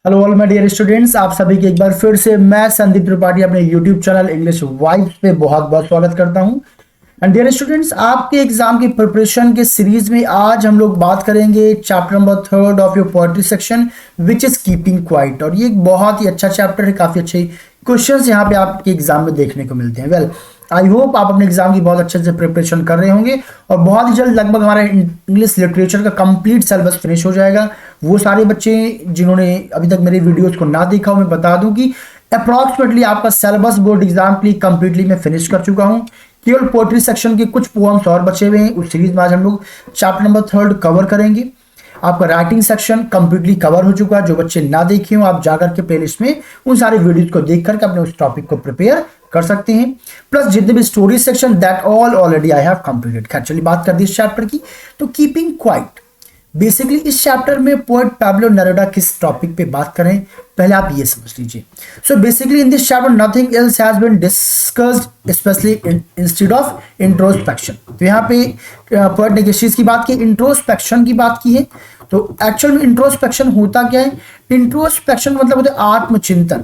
Hello all my dear students, आप सभी के एक बार फिर से मैं संदीप त्रिपाठी अपने यूट्यूब चैनल इंग्लिश वाइब्स पे बहुत बहुत स्वागत करता हूं। एंड डियर स्टूडेंट्स, आपके एग्जाम की प्रिपरेशन के सीरीज में आज हम लोग बात करेंगे chapter number 3 of your poetry section which is keeping quiet. और ये एक बहुत ही अच्छा चैप्टर है, काफी अच्छे क्वेश्चंस यहाँ पे आपके एग्जाम में देखने को मिलते हैं। वेल, आई होप आप अपने एग्जाम की बहुत अच्छे से प्रिपरेशन कर रहे होंगे और बहुत ही जल्द लगभग हमारा इंग्लिश लिटरेचर का कंप्लीट सिलेबस फिनिश हो जाएगा। वो सारे बच्चे जिन्होंने अभी तक मेरे वीडियोस को ना देखा हो, मैं बता दूं कि अप्रॉक्सीमेटली आपका सिलेबस बोर्ड एग्जाम के लिए कंप्लीटली मैं फिनिश कर चुका हूं। केवल पोएट्री सेक्शन के कुछ पोएम्स और बचे हुए हैं। उस सीरीज में आज हम लोग चैप्टर नंबर 3 कवर करेंगे। आपका राइटिंग सेक्शन कंप्लीटली कवर हो चुका है। जो बच्चे ना देखे हो, आप जाकर के प्लेलिस्ट में उन सारे वीडियोज को देख करके अपने उस टॉपिक को प्रिपेयर कर सकते हैं। प्लस जितने भी story section that all already I have completed. खैर चलिए बात कर दी इस चैप्टर की। तो कीपिंग क्वाइट, बेसिकली इस चैप्टर में पोएट पैब्लो नेरुदा किस टॉपिक पे बात करें, पहले आप ये समझ लीजिए। So basically in this chapter nothing else has been discussed specially instead of introspection. तो यहाँ पे पोएट ने किस चीज की बात की, इंट्रोस्पेक्शन की बात की है। तो एक्चुअल में इंट्रोस्पेक्शन होता क्या है? इंट्रोस्पेक्शन मतलब होता है आत्मचिंतन।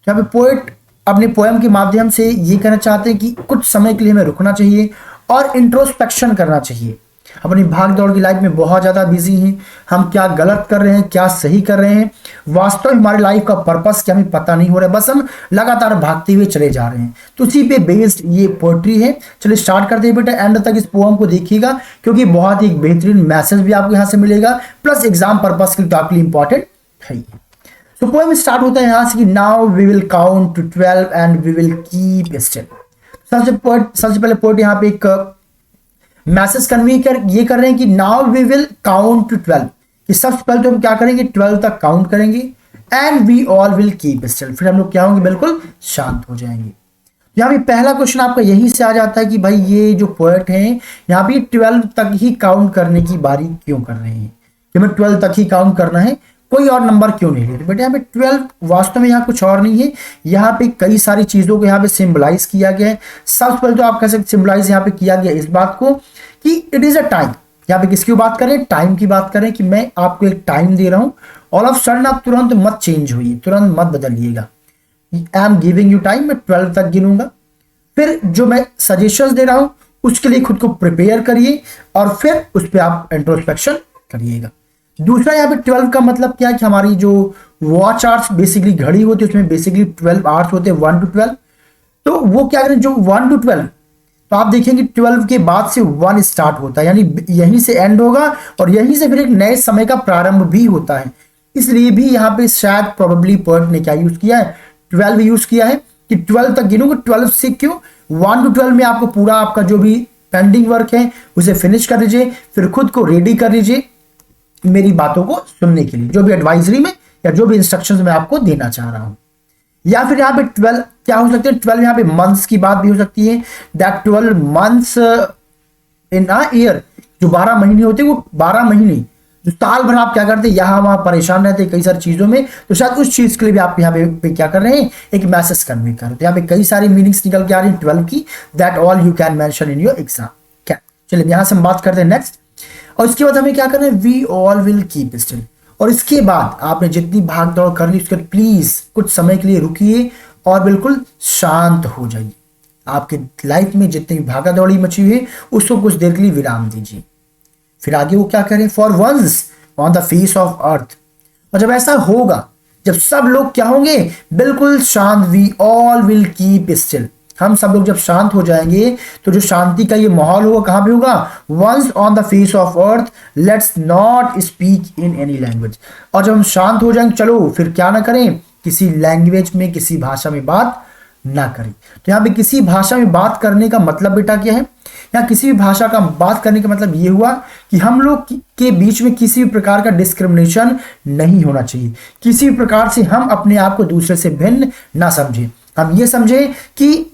यहाँ पे पोएट अपने पोएम के माध्यम से ये कहना चाहते हैं कि कुछ समय के लिए हमें रुकना चाहिए और इंट्रोस्पेक्शन करना चाहिए। अपनी भाग दौड़ की लाइफ में बहुत ज़्यादा बिजी हैं, हम क्या गलत कर रहे हैं, क्या सही कर रहे हैं, वास्तव में हमारी लाइफ का पर्पस क्या हमें पता नहीं हो रहा है, बस हम लगातार भागते हुए चले जा रहे हैं। तो उसी पे बेस्ड ये पोएट्री है। चलिए स्टार्ट करते हैं बेटा, एंड तक इस पोएम को देखिएगा क्योंकि बहुत ही बेहतरीन मैसेज भी आपको यहाँ से मिलेगा, प्लस एग्जाम पर्पस के लिए तो आपके लिए इंपॉर्टेंट है। तो पोएम स्टार्ट होता है यहाँ से कि now we will count to 12 and we will keep still. सबसे पहले पोएट यहाँ पे एक मैसेज कन्वे ये कर रहे हैं कि now we will count to 12, कि सबसे पहले तो हम क्या करेंगे, 12 तक काउंट करेंगे। And we all will keep still, फिर हम लोग क्या होंगे, बिल्कुल शांत हो जाएंगे। यहाँ पे पहला क्वेश्चन आपका यहीं से आ जाता है कि भाई ये जो पोएट हैं यहाँ पे 12 तक ही काउंट करने की बारी क्यों कर रहे हैं, कि हमें 12 तक ही काउंट करना है, कोई और नंबर क्यों नहीं ले रहे। बेटा यहाँ पे 12 वास्तव में यहाँ कुछ और नहीं है, यहाँ पे कई सारी चीजों को यहाँ पे सिंबलाइज किया गया है। सबसे पहले तो आप कह सकते सिंबलाइज यहाँ पे किया गया इस बात को कि इट इज अ टाइम। यहाँ पे किसकी बात करें, टाइम की बात करें कि मैं आपको एक टाइम दे रहा हूं, ऑल ऑफ सडन आप तुरंत मत चेंज होइए, तुरंत मत बदलिएगा। I am giving you time, मैं 12 तक गिनूंगा, फिर जो मैं सजेशंस दे रहा हूं उसके लिए खुद को प्रिपेयर करिए और फिर उस पर आप इंट्रोस्पेक्शन करिएगा। दूसरा यहाँ पे 12 का मतलब क्या है कि हमारी जो वॉच आवर्स बेसिकली घड़ी होती है उसमें बेसिकली 12 आवर्स होते हैं, 1 to 12। तो वो क्या करें, जो 1 to 12, तो आप देखेंगे 12 के बाद से 1 स्टार्ट होता है, यानी यहीं से एंड होगा और यहीं से फिर एक नए समय का प्रारंभ भी होता है। इसलिए भी यहाँ पे शायद प्रोबेबली पोएट ने क्या यूज किया है, 12 यूज किया है कि 12 तक गिनूंगा। 12 से क्यों, 1 to 12 में आपको पूरा आपका जो भी पेंडिंग वर्क है उसे फिनिश कर लीजिए, फिर खुद को रेडी कर लीजिए मेरी बातों को सुनने के लिए, जो भी एडवाइजरी में या जो भी इंस्ट्रक्शंस मैं आपको देना चाह रहा हूं। या फिर यहाँ पे 12 क्या हो सकते हैं, 12 यहाँ पे मंथ्स की बात भी हो सकती है, that 12 months in a year. जो 12 महीने होते हैं वो 12 महीने जो साल भर आप क्या करते हैं, यहाँ वहां परेशान रहते हैं कई सारी चीजों में, तो शायद उस चीज के लिए भी आप यहाँ पे क्या कर रहे हैं, एक मैसेज कन्वे कर रहे हैं। तो यहाँ पे कई सारी मीनिंग्स निकल के आ रही है 12 की, that all you can mention in your exam. क्या, चलिए यहां से हम बात करते हैं नेक्स्ट। और इसके बाद हमें क्या करना है, we all will keep still. और इसके बाद आपने जितनी भाग दौड़ कर ली उसके प्लीज कुछ समय के लिए रुकिए और बिल्कुल शांत हो जाइए। आपके लाइफ में जितनी भी भागा दौड़ी मची हुई है उसको कुछ देर के लिए विराम दीजिए। फिर आगे वो क्या करें, for once on the face of earth. और जब ऐसा होगा, जब सब लोग क्या होंगे, बिल्कुल शांत, we all will keep still, हम सब लोग जब शांत हो जाएंगे तो जो शांति का ये माहौल होगा कहां पे होगा, once on the face of earth let's not speak in any language. और जब हम शांत हो जाएंगे, चलो फिर क्या ना करें, किसी लैंग्वेज में, किसी भाषा में बात ना करें। तो यहाँ पे किसी भाषा में बात करने का मतलब बेटा क्या है, यहाँ किसी भी भाषा का बात करने का मतलब ये हुआ कि हम लोग के बीच में किसी भी प्रकार का डिस्क्रिमिनेशन नहीं होना चाहिए, किसी भी प्रकार से हम अपने आप को दूसरे से भिन्न ना समझें। हम ये समझे कि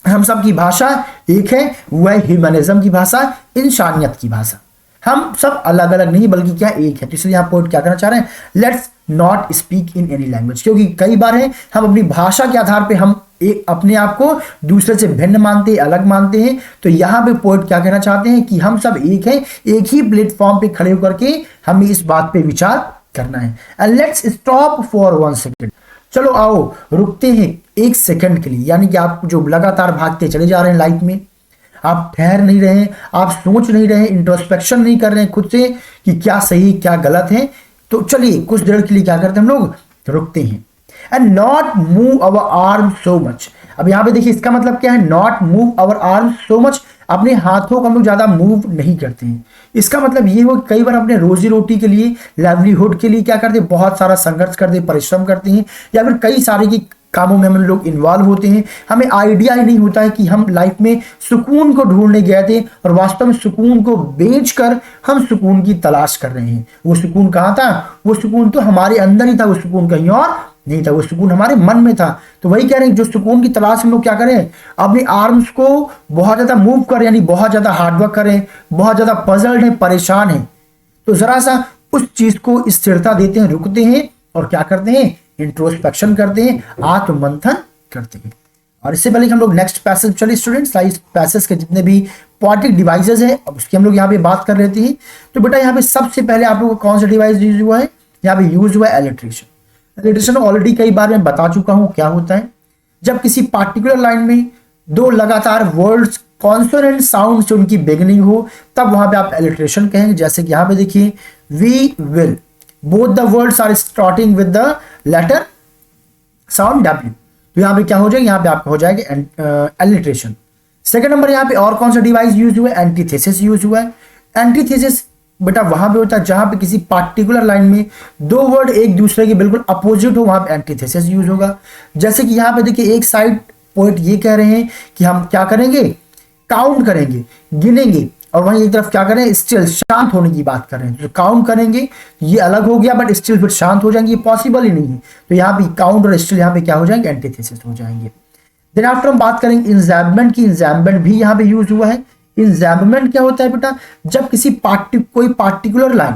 हम सब की भाषा एक है, वह ह्यूमनिज्म की भाषा, इंसानियत की भाषा। हम सब अलग अलग नहीं बल्कि क्या एक है। तो इसलिए यहाँ पोएट क्या करना चाह रहे हैं, let's not speak in any language, क्योंकि कई बार है हम अपनी भाषा के आधार पे हम एक अपने आप को दूसरे से भिन्न मानते हैं, अलग मानते हैं। तो यहाँ पे पोएट क्या कहना चाहते हैं कि हम सब एक हैं, एक ही प्लेटफॉर्म पे खड़े होकर के हमें इस बात पे विचार करना है। And let's stop for 1 second, चलो आओ रुकते हैं 1 सेकंड के लिए। यानी कि आप जो लगातार भागते चले जा रहे हैं लाइफ में, आप ठहर नहीं रहे हैं, आप सोच नहीं रहे हैं, इंट्रोस्पेक्शन नहीं कर रहे हैं खुद से कि क्या सही क्या गलत है, तो चलिए कुछ देर के लिए क्या करते हैं हम लोग, रुकते हैं। And not move our arm so much. अब यहां पे देखिए इसका मतलब क्या है, not move our arm so much, अपने हाथों को हम लोग ज्यादा मूव नहीं करते हैं। इसका मतलब ये हो कि कई बार अपने रोजी रोटी के लिए, लाइवलीहुड के लिए क्या करते हैं, बहुत सारा संघर्ष करते हैं, परिश्रम करते हैं, या फिर कई सारे की कामों में हम लोग इन्वॉल्व होते हैं। हमें आइडिया ही नहीं होता है कि हम लाइफ में सुकून को ढूंढने गए थे और वास्तव में सुकून को बेचकर हम सुकून की तलाश कर रहे हैं। वो सुकून कहाँ था, वो सुकून तो हमारे अंदर ही था, वो सुकून कहीं और नहीं था, वो सुकून हमारे मन में था। तो वही कह रहे हैं, जो सुकून की तलाश हम लोग क्या करें, अपने आर्म्स को बहुत ज्यादा मूव करें, यानी बहुत ज्यादा हार्डवर्क करें, बहुत ज्यादा पजल्ड है, परेशान है, तो जरा सा उस चीज को स्थिरता देते हैं, रुकते हैं और क्या करते हैं, इंट्रोस्पेक्शन करते हैं, आत्ममंथन करते हैं। और इससे पहले हम लोग नेक्स्ट पैसेज चलिए स्टूडेंट्स, इस पैसेज के जितने भी पोएटिक डिवाइसेस है अब उसकी हम लोग यहाँ पे बात कर लेते हैं। तो बेटा यहाँ पे सबसे पहले आप लोगों को कौन सा डिवाइस यूज हुआ है, यहाँ पे यूज हुआ है एलिट्रेशन। एलिट्रेशन ऑलरेडी कई बार मैं बता चुका हूं क्या होता है। जब किसी पार्टिकुलर लाइन में दो लगातार वर्ड्स कॉन्सोनेंट साउंड से उनकी बिगिनिंग हो, तब वहां पे आप एलिट्रेशन कहेंगे। जैसे कि यहां पे देखिए, we will, both the words are starting with the letter sound W, तो यहां पे क्या हो जाएगा, यहां पे आपका हो जाएगा एलिट्रेशन। सेकंड नंबर यहां पे और कौन सा डिवाइस यूज हुआ है, एंटीथेसिस यूज हुआ है। एंटीथेसिस बेटा वहां पे होता है जहां पे किसी पार्टिकुलर लाइन में दो वर्ड एक दूसरे के बिल्कुल अपोजिट हो, वहां पे एंटीथेसिस यूज होगा। जैसे कि यहां पे देखिए, एक साइड पोइट ये कह रहे हैं कि हम क्या करेंगे, काउंट करेंगे, गिनेंगे, और वहीं एक तरफ क्या करें, स्टिल शांत होने की बात कर रहे हैं। तो काउंट करेंगे ये अलग हो गया, बट स्टिल फिर शांत हो जाएंगे, ये पॉसिबल ही नहीं है। तो यहाँ पे काउंट और स्टिल यहाँ पे क्या हो जाएंगे, एंटीथेसिस हो जाएंगे। देन आफ्टर हम बात करेंगे इंजैम्बमेंट की। इंजैम्बमेंट भी यहाँ पे यूज हुआ है। इंजैम्बमेंट क्या होता है बेटा, जब किसी कोई पार्टिकुलर लाइन,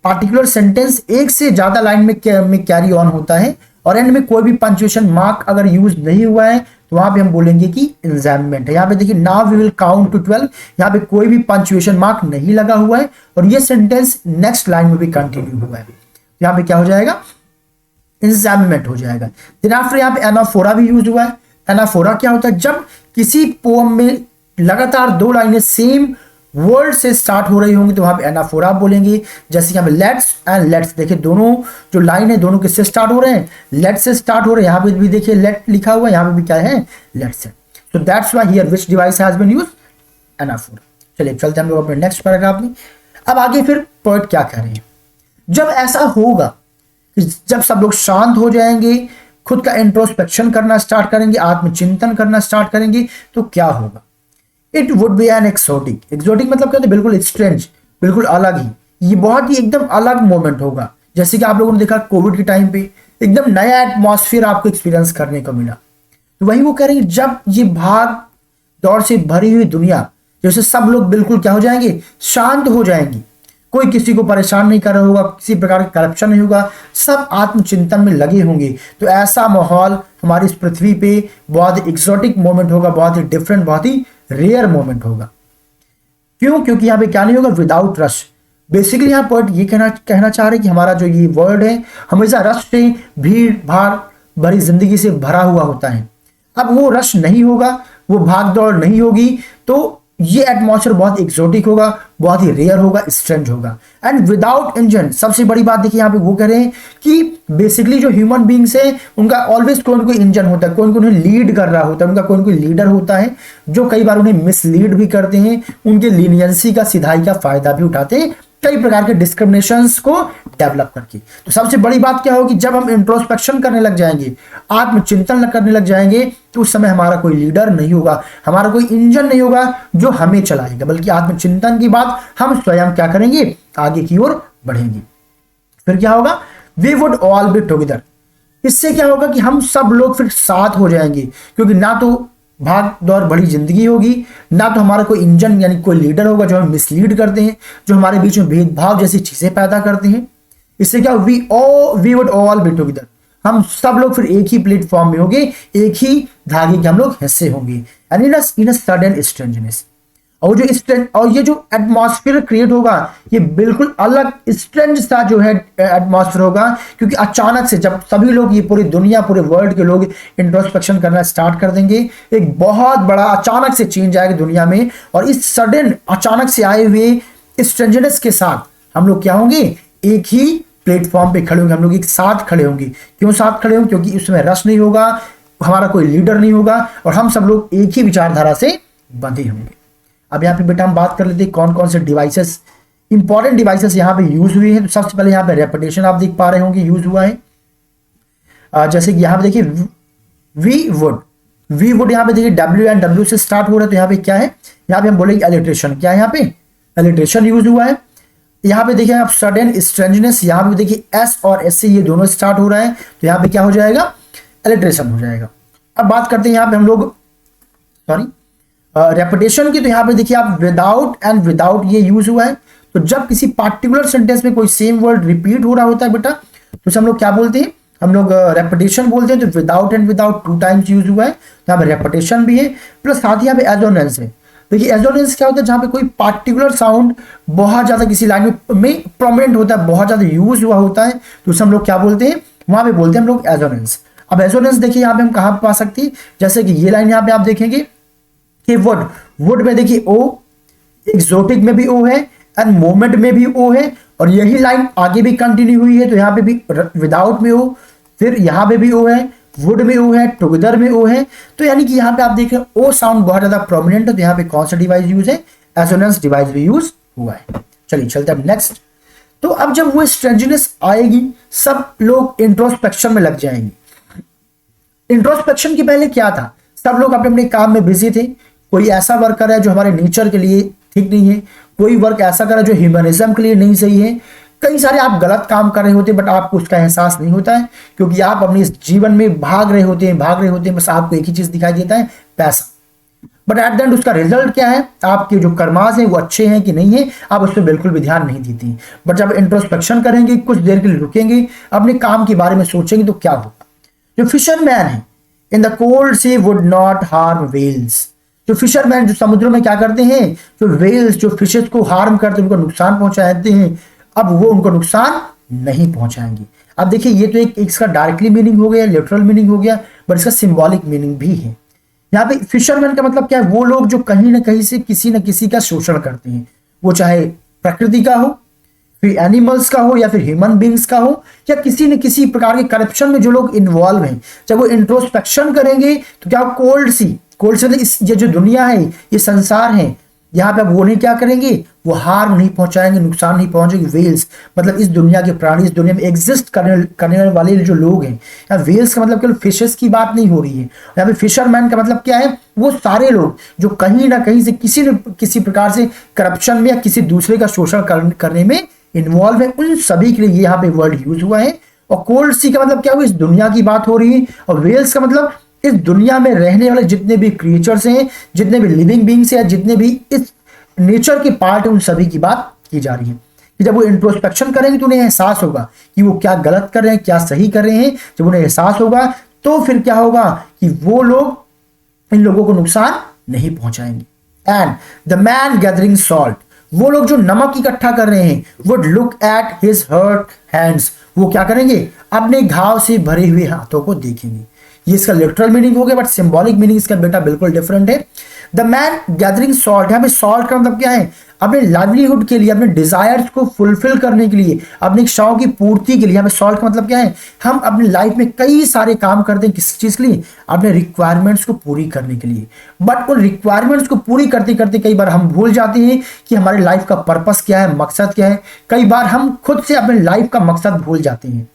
पार्टिकुलर सेंटेंस एक से ज्यादा लाइन में कैरी ऑन होता है और एंड में कोई भी पंक्चुएशन मार्क अगर यूज नहीं हुआ है, तो वहां पे हम बोलेंगे कि इंजैम्बमेंट है। यहाँ पे देखिए, now we will count to 12, यहाँ पे कोई भी पंक्चुएशन मार्क नहीं लगा हुआ है और ये सेंटेंस नेक्स्ट लाइन में भी कंटिन्यू हुआ है, यहाँ पे क्या हो जाएगा, इंजैम्बमेंट हो जाएगा। देन आफ्टर यहाँ पे एनाफोरा भी यूज हुआ है। एनाफोरा क्या होता है, जब किसी पोएम में लगातार दो लाइनें सेम वर्ड से स्टार्ट हो रही होंगी, तो वहां पे एनाफोरा बोलेंगे। जैसे यहाँ पे लेट्स एंड लेट्स, देखिए दोनों जो लाइन है दोनों किससे स्टार्ट हो रहे हैं, लेट से स्टार्ट हो रहे हैं। यहाँ पे भी देखिए लेट लिखा हुआ है, यहाँ पे भी क्या है, लेट्स है। So that's why here which device has been used, anaphora. चलिए चलते हैं हम लोग अपने नेक्स्ट पैराग्राफ में। अब आगे फिर पोएट क्या कह रहे हैं, जब ऐसा होगा, जब सब लोग शांत हो जाएंगे, खुद का इंट्रोस्पेक्शन करना स्टार्ट करेंगे, आत्मचिंतन करना स्टार्ट करेंगे, तो क्या होगा, it would be an exotic. Exotic मतलब क्या होता है, बिल्कुल स्ट्रेंज, बिल्कुल अलग ही, ये बहुत ही एकदम अलग मोमेंट होगा। जैसे कि आप लोगों ने देखा कोविड के टाइम पे एकदम नया एटमॉस्फेयर आपको एक्सपीरियंस करने को मिला। तो वही वो कह रहे हैं, जब ये भाग दौड़ से भरी हुई दुनिया, जैसे सब लोग बिल्कुल क्या हो जाएंगे, शांत हो जाएंगे, कोई किसी को परेशान नहीं कर रहा होगा, किसी प्रकार का करप्शन नहीं होगा, सब आत्मचिंतन में लगे होंगे, तो ऐसा माहौल हमारी इस पृथ्वी पे बहुत ही एक्सोटिक मोमेंट होगा, बहुत ही डिफरेंट, बहुत ही रेयर मोमेंट होगा। क्यों, क्योंकि यहाँ पे क्या नहीं होगा, विदाउट रश। बेसिकली यहाँ पोएट ये कहना चाह रहे हैं कि हमारा जो ये वर्ल्ड है हमेशा रश से, भीड़ भाड़ भरी जिंदगी से भरा हुआ होता है। अब वो रश नहीं होगा, वो भाग दौड़ नहीं होगी, तो ये एटमॉस्फेयर बहुत एक्सोटिक होगा, बहुत ही रेयर होगा, स्ट्रेंज होगा। एंड विदाउट इंजन, सबसे बड़ी बात देखिए यहाँ पे वो कह रहे हैं कि बेसिकली जो ह्यूमन बींग्स है उनका ऑलवेज कोई ना कोई इंजन होता है, कोई ना कोई उन्हें लीड कर रहा होता है, उनका कोई ना कोई लीडर होता है जो कई बार उन्हें मिसलीड भी करते हैं, उनके लीनियंसी का, सिधाई का फायदा भी उठाते हैं, कई प्रकार के डिस्क्रिमिनेशंस को डेवलप करके। तो सबसे बड़ी बात क्या होगी, जब हम इंट्रोस्पेक्शन करने लग जाएंगे, आत्मचिंतन करने लग जाएंगे, तो उस समय हमारा कोई लीडर नहीं होगा, हमारा कोई इंजन नहीं होगा जो हमें चलाएगा, बल्कि आत्मचिंतन की बात हम स्वयं क्या करेंगे, आगे की ओर बढ़ेंगे। फिर क्या होगा, we would all be together. इससे क्या होगा कि हम सब लोग फिर साथ हो जाएंगे, क्योंकि ना तो भाग दौड़ बड़ी जिंदगी होगी, ना तो हमारा कोई इंजन यानी कोई लीडर होगा जो हमें मिसलीड करते हैं, जो हमारे बीच में भेदभाव जैसी चीजें पैदा करते हैं। इससे क्या, we would all be together, हम सब लोग फिर एक ही प्लेटफॉर्म में होंगे, एक ही धागे के हम लोग हिस्से होंगे, इन अ सडन स्ट्रेंजनेस। और जो स्ट्रेंज और ये जो एटमॉस्फेयर क्रिएट होगा ये बिल्कुल अलग स्ट्रेंज सा जो है एटमॉस्फेयर होगा, क्योंकि अचानक से जब सभी लोग, ये पूरी दुनिया, पूरे वर्ल्ड के लोग इंट्रोस्पेक्शन करना स्टार्ट कर देंगे, एक बहुत बड़ा अचानक से चेंज आएगा दुनिया में। और इस सडन अचानक से आए हुए स्ट्रेंजनेस के साथ हम लोग क्या होंगे, एक ही प्लेटफॉर्म पे खड़े होंगे, हम लोग एक साथ खड़े होंगे। क्यों साथ खड़े होंगे? क्योंकि उसमें रश नहीं होगा, हमारा कोई लीडर नहीं होगा और हम सब लोग एक ही विचारधारा से बंधे होंगे। अब यहाँ पे बेटा हम बात कर लेते हैं कौन कौन से डिवाइसेस, इंपॉर्टेंट डिवाइसेस यहाँ पे यूज हुए हैं। तो सबसे पहले यहाँ पे रेपिटेशन आप देख पा रहे होंगे यूज हुआ है। जैसे कि यहाँ पे देखिए वी वुड यहाँ पे देखिए W से स्टार्ट हो रहा है, तो यहाँ पे क्या है, यहाँ पे हम बोलेंगे एलिट्रेशन। क्या है यहाँ पे? एलिट्रेशन यूज हुआ है। यहाँ पे देखिए आप सडन स्ट्रेंजनेस, यहाँ पे देखिए S और S से ये दोनों स्टार्ट हो रहा है, तो यहाँ पे क्या हो जाएगा, एलिट्रेशन हो जाएगा। अब बात करते हैं यहाँ पे हम लोग रेपिटेशन की। तो यहाँ पे देखिए आप विदाउट एंड विदाउट ये यूज हुआ है। तो जब किसी पार्टिकुलर सेंटेंस में कोई सेम वर्ड रिपीट हो रहा होता है बेटा, तो उसे हम लोग क्या बोलते हैं, हम लोग रेपिटेशन बोलते हैं। तो without and without 2 times use हुआ है, तो यहाँ पे रेपिटेशन भी है, प्लस साथ ही यहाँ पे एजोनेंस है। देखिए एजोनेंस क्या होता है, जहां पे कोई पार्टिकुलर साउंड बहुत ज्यादा किसी लाइन में प्रोमिनेंट होता है, बहुत ज्यादा यूज हुआ होता है, तो उसे हम लोग क्या बोलते हैं, वहां पे बोलते हैं हम लोग एजोनेंस। अब एजोनेंस देखिए यहाँ पे हम कहाँ पा सकते हैं, जैसे कि ये लाइन यहाँ पे आप देखेंगे कि वुड में देखिए ओ, एक्सोटिक में भी ओ है एंड मोमेंट में भी ओ है, और यही लाइन आगे भी कंटिन्यू हुई है, तो यहाँ पे भी विदाउट में ओ, फिर यहाँ पे भी ओ है, वुड में ओ है, टुगेदर में ओ है। तो यानी कि यहाँ पे आप देख रहे हैं ओ साउंड बहुत ज्यादा प्रोमिनेंट है, तो यहाँ पे कौन सा डिवाइस यूज है, एसोनेंस डिवाइस भी यूज हुआ है। चलिए चलते हैं नेक्स्ट। तो अब जब वो स्ट्रेंजनेस आएगी, सब लोग इंट्रोस्पेक्शन में लग जाएंगे। इंट्रोस्पेक्शन के पहले क्या था, सब लोग अपने अपने काम में बिजी थे। कोई ऐसा वर्क कर रहा है जो हमारे नेचर के लिए ठीक नहीं है, कोई वर्क ऐसा कर रहा है जो ह्यूमनिज्म के लिए नहीं सही है, कई सारे आप गलत काम कर रहे होते हैं, बट आपको उसका एहसास नहीं होता है, क्योंकि आप अपने इस जीवन में भाग रहे होते हैं, बस आपको एक ही चीज दिखाई देता है, पैसा। बट एट द एंड उसका रिजल्ट क्या है, आपके जो कर्मास हैं वो अच्छे हैं कि नहीं है, आप उस पर बिल्कुल भी ध्यान नहीं देते हैं। बट जब इंट्रोस्पेक्शन करेंगे, कुछ देर के लिए रुकेंगे, अपने काम के बारे में सोचेंगे, तो क्या होगा। जो फिशरमैन है in the cold sea would not harm whales. जो फिशरमैन जो समुद्रों में क्या करते हैं, जो वेल्स, जो फिशेस को हार्म करते हैं, उनको नुकसान पहुंचाते हैं, अब वो उनको नुकसान नहीं पहुंचाएंगे। अब देखिए ये तो एक इसका डायरेक्टली मीनिंग हो गया, लिटरल मीनिंग हो गया, बट इसका सिंबॉलिक मीनिंग भी है। यहाँ पे फिशरमैन का मतलब क्या है, वो लोग जो कहीं ना कहीं से किसी न किसी का शोषण करते हैं, वो चाहे प्रकृति का हो, फिर एनिमल्स का हो, या फिर ह्यूमन बींग्स का हो, या किसी न किसी प्रकार के करप्शन में जो लोग इन्वॉल्व हैं। जब वो इंट्रोस्पेक्शन करेंगे तो क्या कोल्ड सी ये जो दुनिया है, ये संसार है, यहाँ पे वो नहीं क्या करेंगे, वो हार्म नहीं पहुंचाएंगे, नुकसान नहीं पहुंचेंगे। वेल्स मतलब इस दुनिया के प्राणी, इस दुनिया में एग्जिस्ट करने वाले जो लोग हैं। यहाँ वेल्स का मतलब केवल फिशेस की बात नहीं हो रही है, यहाँ पे फिशरमैन का मतलब क्या है, वो सारे लोग जो कहीं ना कहीं से किसी न किसी प्रकार से करप्शन में या किसी दूसरे का शोषण करने में इन्वॉल्व है, उन सभी के लिए यहाँ पे वर्ड यूज हुआ है। और कोल्ड सी का मतलब क्या हुआ, इस दुनिया की बात हो रही है। और वेल्स का मतलब इस दुनिया में रहने वाले जितने भी क्रिएचर्स हैं, जितने भी लिविंग बींग्स हैं, जितने भी इस नेचर के पार्ट है, उन सभी की बात की जा रही है। कि जब वो इंट्रोस्पेक्शन करेंगे तो उन्हें एहसास होगा कि वो क्या गलत कर रहे हैं, क्या सही कर रहे हैं। जब उन्हें एहसास होगा तो फिर क्या होगा कि वो लोग इन लोगों को नुकसान नहीं पहुंचाएंगे। And the man gathering salt, वो लोग जो नमक इकट्ठा कर रहे हैं, would look at his hurt hands, वो क्या करेंगे, अपने घाव से भरे हुए हाथों को देखेंगे। ये इसका लिटरल मीनिंग हो गया, बट सिंबॉलिक मीनिंग इसका बेटा बिल्कुल डिफरेंट है। द मैन गैदरिंग सॉल्ट, यहाँ पे सॉल्ट का मतलब क्या है, अपने लाइवलीहुड के लिए, अपने डिजायर्स को फुलफिल करने के लिए, अपनी इच्छाओं की पूर्ति के लिए। यहाँ पे सॉल्ट का मतलब क्या है, हम अपनी लाइफ में कई सारे काम करते हैं, किस चीज के लिए, अपने रिक्वायरमेंट्स को पूरी करने के लिए। बट उन रिक्वायरमेंट्स को पूरी करते करते कई बार हम भूल जाते हैं कि हमारे लाइफ का पर्पस क्या है, मकसद क्या है। कई बार हम खुद से अपने लाइफ का मकसद भूल जाते हैं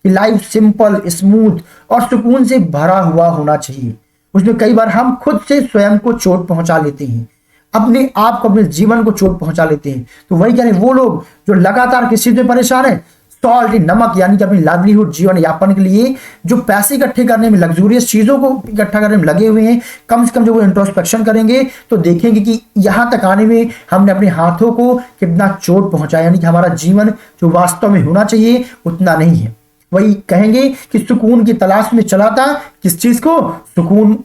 कि लाइफ सिंपल, स्मूथ और सुकून से भरा हुआ होना चाहिए। उसमें कई बार हम खुद से स्वयं को चोट पहुंचा लेते हैं, अपने आप को, अपने जीवन को चोट पहुंचा लेते हैं। तो वही कह रहे हैं, वो लोग जो लगातार किस चीज में परेशान है, सॉल्ट, नमक, यानी कि अपनी लाइवलीहुड, जीवन यापन के लिए जो पैसे इकट्ठे करने में, लग्जूरियस चीजों को इकट्ठा करने में लगे हुए हैं, कम से कम जब वो इंट्रोस्पेक्शन करेंगे तो देखेंगे कि यहां तक आने में हमने अपने हाथों को कितना चोट पहुंचाया, यानी कि हमारा जीवन जो वास्तव में होना चाहिए उतना नहीं है। वही कहेंगे कि सुकून की तलाश में चला था, किस चीज को, सुकून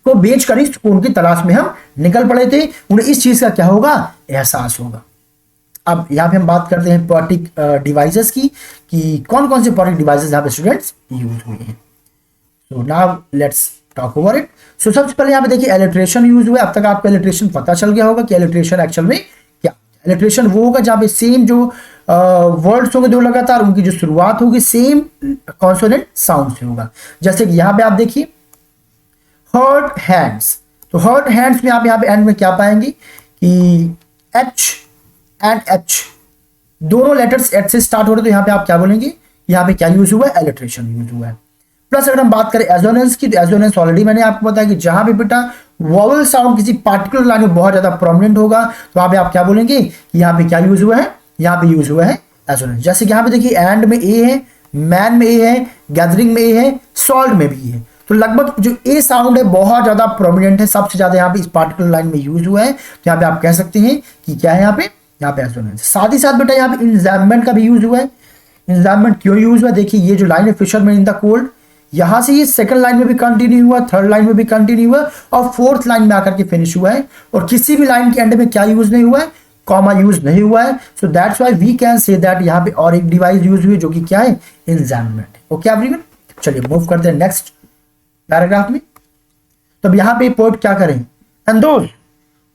को बेच कर ही सुकून की तलाश में हम निकल पड़े थे। उन्हें इस चीज का क्या होगा, एहसास होगा। अब यहाँ पे हम बात करते हैं पोएटिक डिवाइसेस की, कि कौन कौन से पोएटिक डिवाइसेस यहाँ पे स्टूडेंट्स यूज हुए हैं। So now let's talk over it. So सबसे पहले यहाँ पे देखिए एलिट्रेशन यूज हुआ। अब तक आपको एलिट्रेशन पता चल गया होगा कि एलिट्रेशन एक्चुअल में क्या। एलिट्रेशन वो होगा जहाँ पे सेम जो वर्ड्स होंगे दो लगातार, उनकी जो शुरुआत होगी सेम कॉन्सोनेंट साउंड से होगा। जैसे कि यहाँ पे आप देखिए हर्ट हैंड्स, तो हर्ट हैंड्स में आप यहाँ पे एंड में क्या पाएंगे कि एच एंड एच दोनों लेटर्स एच से स्टार्ट हो रहे, तो यहाँ पे आप क्या बोलेंगे, यहाँ पे क्या यूज हुआ है, एलिट्रेशन यूज हुआ है। प्लस अगर हम बात करें एजोनेंस की, तो एजोनेंस ऑलरेडी मैंने आपको बताया कि जहां पे बेटा वॉवल साउंड किसी पार्टिकुलर लाइन में बहुत ज्यादा प्रोमिनेंट होगा, तो वहां पे आप क्या बोलेंगे कि यहाँ पे क्या यूज हुआ है, यहाँ पे यूज हुआ है एजोनेंस। जैसे कि यहाँ पे देखिए एंड में ए है, मैन में ए है, गैदरिंग में ए है, सॉल्ट में भी है। तो लगभग जो ए साउंड है बहुत ज्यादा प्रोमिनेंट है, सबसे ज्यादा यहाँ पे इस पार्टिकुलर लाइन में यूज हुआ है। तो यहाँ पे आप कह सकते हैं कि क्या है यहाँ पे एजोनेंस। साथ ही साथ बेटा यहाँ पे इंजाममेंट का भी यूज हुआ है। इंजाममेंट क्यों यूज हुआ, देखिए ये जो लाइन है फिशरमैन इन द कोल्ड, यहां से ये सेकंड लाइन में भी कंटिन्यू हुआ, थर्ड लाइन में भी कंटिन्यू हुआ और फोर्थ लाइन में आकर के फिनिश हुआ है। और किसी भी लाइन के एंड में क्या यूज नहीं हुआ है, कॉमा यूज नहीं हुआ है। So that's why we can say that यहाँ पे और एक डिवाइस यूज हुई जो कि क्या है, इंजाममेंट। ओके एवरीवन, चलिए मूव करते हैं नेक्स्ट पैराग्राफ में। तो अब यहाँ पे पोएट क्या करें, एंड दोज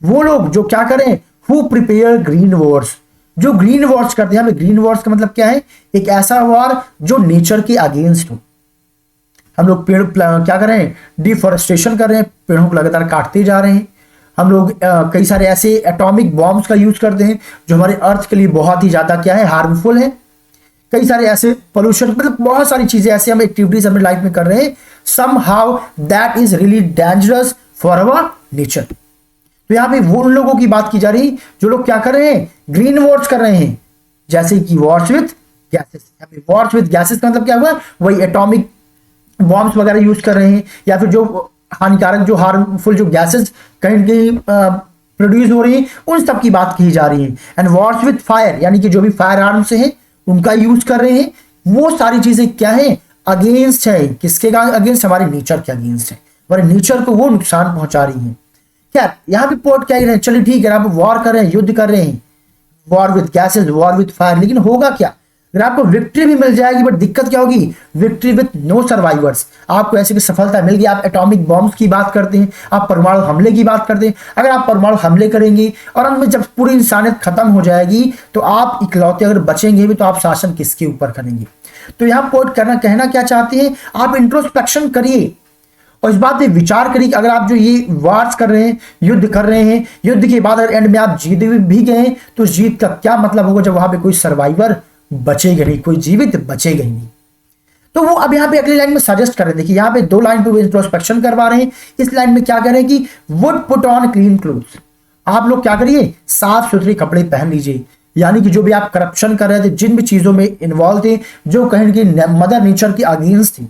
वो लोग जो क्या करें, हु प्रिपेयर ग्रीन वॉर्स, जो ग्रीन वॉर्स करते हैं। ग्रीन वॉर्स का मतलब क्या है, एक ऐसा वॉर जो नेचर के अगेंस्ट हो। हम लोग पेड़ क्या कर रहे हैं, डिफॉरेस्टेशन कर रहे हैं, पेड़ों को लगातार काटते जा रहे हैं। हम लोग कई सारे ऐसे एटॉमिक बॉम्ब्स का यूज करते हैं जो हमारे अर्थ के लिए बहुत ही ज्यादा क्या है, हार्मफुल है। कई सारे ऐसे पोल्यूशन, मतलब बहुत सारी चीजें ऐसे हम एक्टिविटीज अपने लाइफ में कर रहे हैं, somehow that is really dangerous for our nature. तो यहाँ पे वो उन लोगों की बात की जा रही जो लोग क्या कर रहे हैं, ग्रीन वॉर्स कर रहे हैं, जैसे कि Wars with gases. Wars with gases का मतलब क्या हुआ, वही एटॉमिक बॉम्ब्स वगैरह यूज कर रहे हैं, या फिर जो हानिकारक जो हार्मफुल जो गैसेस कहीं कहीं प्रोड्यूस हो रही हैं, उन सब की बात की जा रही है। एंड वॉर्स विथ फायर, यानी कि जो भी फायर आर्म्स हैं उनका यूज कर रहे हैं। वो सारी चीजें क्या है, अगेंस्ट है, किसके अगेंस्ट, हमारे नेचर के अगेंस्ट है, हमारे नेचर को वो नुकसान पहुंचा रही है। क्या यहाँ पे पोर्ट क्या कह रहे हैं, चलिए ठीक है आप वॉर कर रहे हैं, युद्ध कर रहे हैं, war with gases, war with fire, लेकिन होगा क्या, अगर आपको विक्ट्री भी मिल जाएगी, बट दिक्कत क्या होगी, विक्ट्री विथ नो सर्वाइवर्स। आपको ऐसे की सफलता मिल गई, आप एटॉमिक बॉम्ब्स की बात करते हैं, आप परमाणु हमले की बात करते हैं, अगर आप परमाणु हमले करेंगे और अंत में जब पूरी इंसानियत खत्म हो जाएगी तो आप इकलौते अगर बचेंगे भी, तो आप शासन किसके ऊपर करेंगे। तो यहाँ पोर्ट कहना क्या चाहते हैं, आप इंट्रोस्पेक्शन करिए और इस बात पे विचार करिए कि अगर आप जो ये वार्स कर रहे हैं, युद्ध कर रहे हैं, युद्ध के बाद अगर एंड में आप जीत भी गए तो जीत का क्या मतलब होगा, जब वहां पे कोई सर्वाइवर बचेगा नहीं, कोई जीवित बचेगा ही नहीं। तो वो अब यहाँ पे अगली लाइन में सजेस्ट कर रहे हैं, देखिए यहाँ पे दो लाइन पे वो इंट्रोस्पेक्शन करवा रहे हैं। इस लाइन में क्या कह रहे हैं कि would put on clean clothes, आप लोग क्या करिए, साफ सुथरे कपड़े पहन लीजिए। यानी कि जो भी आप करप्शन कर रहे थे, जिन भी चीजों में इन्वॉल्व थे, जो कहीं की मदर नेचर की अगेंस्ट थी,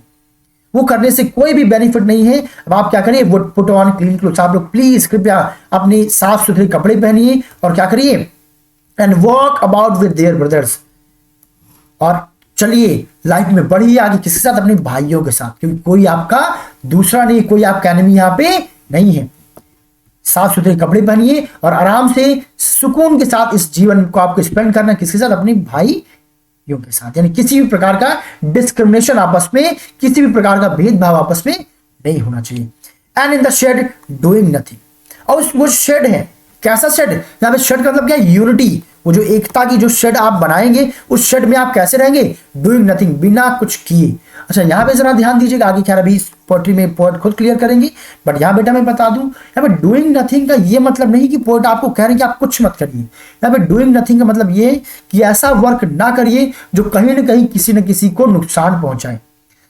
वो करने से कोई भी बेनिफिट नहीं है। अब आप क्या करिए, would put on clean clothes, आप लोग प्लीज कृपया अपने साफ सुथरे कपड़े पहनिए और क्या करिए, and walk about with their brothers, और चलिए लाइफ में बढ़िए आगे, किसके साथ, अपने भाइयों के साथ, क्योंकि कोई आपका दूसरा नहीं, कोई आपका एनिमी यहाँ पे नहीं है। साफ सुथरे कपड़े पहनिए और आराम से सुकून के साथ इस जीवन को आपको स्पेंड करना, किसके साथ, अपने भाइयों के साथ। यानी किसी भी प्रकार का डिस्क्रिमिनेशन आपस में, किसी भी प्रकार का भेदभाव आपस में नहीं होना चाहिए। And in the shade doing nothing, और वो शेड है, कैसा शेड, यहाँ पे शेड का मतलब क्या है, यूनिटी, वो जो एकता की जो शेड आप बनाएंगे, उस शेड में आप कैसे रहेंगे, डूइंग नथिंग, बिना कुछ किए। अच्छा यहाँ पे जरा ध्यान दीजिएगा, आगे खैर अभी पोएट्री में पोएट खुद क्लियर करेंगे, बट यहाँ बेटा मैं बता दूं, यहाँ पे डूइंग नथिंग का ये मतलब नहीं कि पोएट आपको कह रहे हैं कि आप कुछ मत करिए। यहाँ पे डूइंग नथिंग का मतलब ये कि ऐसा वर्क ना करिए जो कहीं ना कहीं किसी न किसी को नुकसान पहुंचाए,